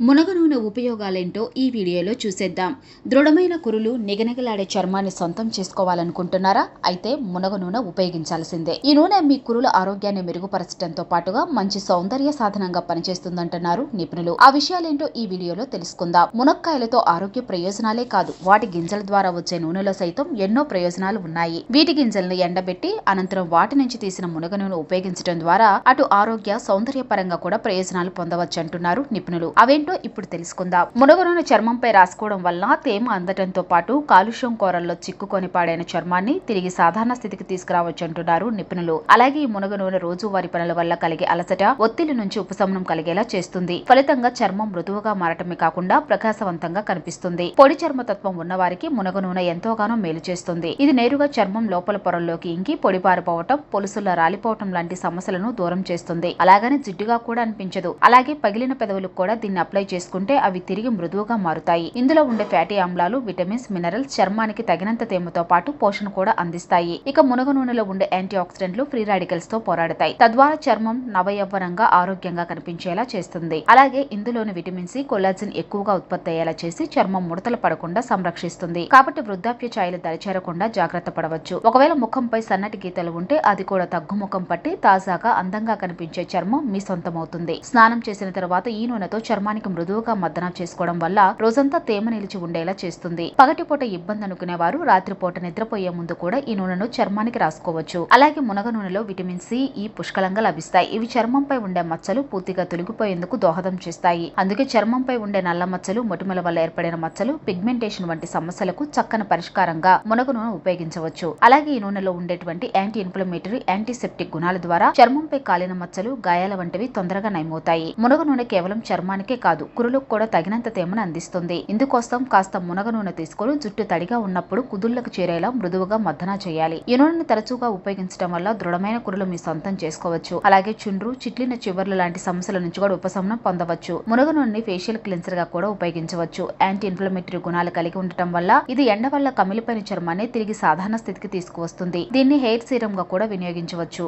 మునగ నూనె ఉపయోగాలేంటో ఈ వీడియోలో చూసేద్దాం. దృఢమైన కురులు, నిగనిగలాడే చర్మాన్ని సొంతం చేసుకోవాలనుకుంటున్నారా? అయితే మునగ నూనె ఉపయోగించాల్సిందే. ఈ నూనె మీ కురుల ఆరోగ్యాన్ని మెరుగుపరచడంతో పాటుగా మంచి సౌందర్య సాధనంగా పనిచేస్తుందంటున్నారు నిపుణులు. ఆ విషయాలేంటో ఈ వీడియోలో తెలుసుకుందాం. మునక్కాయలతో ఆరోగ్య ప్రయోజనాలే కాదు, వాటి గింజల ద్వారా వచ్చే నూనెలో సైతం ఎన్నో ప్రయోజనాలు ఉన్నాయి. వీటి గింజలను ఎండబెట్టి అనంతరం వాటి నుంచి తీసిన మునగ నూనె ఉపయోగించడం ద్వారా అటు ఆరోగ్య, సౌందర్య పరంగా కూడా ప్రయోజనాలు పొందవచ్చంటున్నారు నిపుణులు. అవేంటో ఇప్పుడు తెలుసుకుందాం. మునగ నూనె చర్మంపై రాసుకోవడం వల్ల తేమ అందటంతో పాటు కాలుష్యం కోరల్లో చిక్కుకొని పాడైన చర్మాన్ని తిరిగి సాధారణ స్థితికి తీసుకురావచ్చు అంటున్నారు నిపుణులు. అలాగే ఈ మునగ నూనె రోజువారీ పనుల వల్ల కలిగే అలసట, ఒత్తిడి నుంచి ఉపశమనం కలిగేలా చేస్తుంది. ఫలితంగా చర్మం మృదువుగా మారటమే కాకుండా ప్రకాశవంతంగా కనిపిస్తుంది. పొడి చర్మతత్వం ఉన్నవారికి మునగ నూనె ఎంతోగానో మేలు చేస్తుంది. ఇది నేరుగా చర్మం లోపల పొరల్లోకి ఇంకి పొడిబారిపోవటం, పొలుసుల్లా రాలిపోవటం లాంటి సమస్యలను దూరం చేస్తుంది. అలాగని జిడ్డుగా కూడా అనిపించదు. అలాగే పగిలిన పెదవులకు కూడా దీన్ని అప్లై చేసుకుంటే అవి తిరిగి మృదువుగా మారుతాయి. ఇందులో ఉండే ఫ్యాటీ ఆమ్లాలు, విటమిన్స్, మినరల్స్ చర్మానికి తగినంత తేమతో పాటు పోషణ కూడా అందిస్తాయి. ఇక మునగ నూనెలో ఉండే యాంటీ ఆక్సిడెంట్లు ఫ్రీ రాడికల్స్ తో పోరాడతాయి. తద్వారా చర్మం నవయవ్వనంగా, ఆరోగ్యంగా కనిపించేలా చేస్తుంది. అలాగే ఇందులోని విటమిన్ సి, కొల్లాజిన్ ఎక్కువగా ఉత్పత్తి అయ్యేలా చేసి చర్మం ముడతలు పడకుండా సంరక్షిస్తుంది. కాబట్టి వృద్ధాప్య ఛాయలు దరిచేరకుండా జాగ్రత్త పడవచ్చు. ఒకవేళ ముఖంపై సన్నటి గీతలు ఉంటే అది కూడా తగ్గుముఖం పట్టి తాజాగా, అందంగా కనిపించే చర్మం మీ సొంతమవుతుంది. స్నానం చేసిన తర్వాత ఈ నూనెతో చర్మానికి మృదువుగా మర్దన చేసుకోవడం వల్ల రోజంతా తేమ నిలిచి ఉండేలా చేస్తుంది. పగటిపూట ఇబ్బంది అనుకునేవారు రాత్రిపూట నిద్రపోయే ముందు కూడా ఈ నూనెను చర్మానికి రాసుకోవచ్చు. అలాగే మునగ నూనెలో విటమిన్ సి, ఈ పుష్కలంగా లభిస్తాయి. ఇవి చర్మంపై ఉండే మచ్చలు పూర్తిగా తొలగిపోయేందుకు దోహదం చేస్తాయి. అందుకే చర్మంపై ఉండే నల్ల మచ్చలు, మొటిమల వల్ల ఏర్పడిన మచ్చలు, పిగ్మెంటేషన్ వంటి సమస్యలకు చక్కని పరిష్కారంగా మునగ నూనె ఉపయోగించవచ్చు. అలాగే ఈ నూనెలో ఉండేటువంటి యాంటీ ఇన్ఫ్లమేటరీ, యాంటీసెప్టిక్ గుణాల ద్వారా చర్మంపై కాలిన మచ్చలు, గాయాల వంటివి తొందరగా నయమవుతాయి. మునగ నూనె కేవలం చర్మానికే కాదు, కురులకు కూడా తగినంత తేమను అందిస్తుంది. ఇందుకోసం కాస్త మునగ నూనె తీసుకొని జుట్టు తడిగా ఉన్నప్పుడు కుదుళ్లకు చేరేలా మృదువుగా మర్దన చేయాలి. ఈ నూనెను తరచుగా ఉపయోగించడం వల్ల దృఢమైన కురులు మీ సొంతం చేసుకోవచ్చు. అలాగే చుండ్రు, చిట్లిన చివర్లు లాంటి సమస్యల నుంచి కూడా ఉపశమనం పొందవచ్చు. మునగ నూనెని ఫేషియల్ క్లెన్సర్ గా కూడా ఉపయోగించవచ్చు. యాంటీ ఇన్ఫ్లమేటరీ గుణాలు కలిగి ఉండటం వల్ల ఇది ఎండ వల్ల కమిలిపోయిన చర్మాన్ని తిరిగి సాధారణ స్థితికి తీసుకువస్తుంది. దీన్ని హెయిర్ సీరం గా కూడా వినియోగించవచ్చు.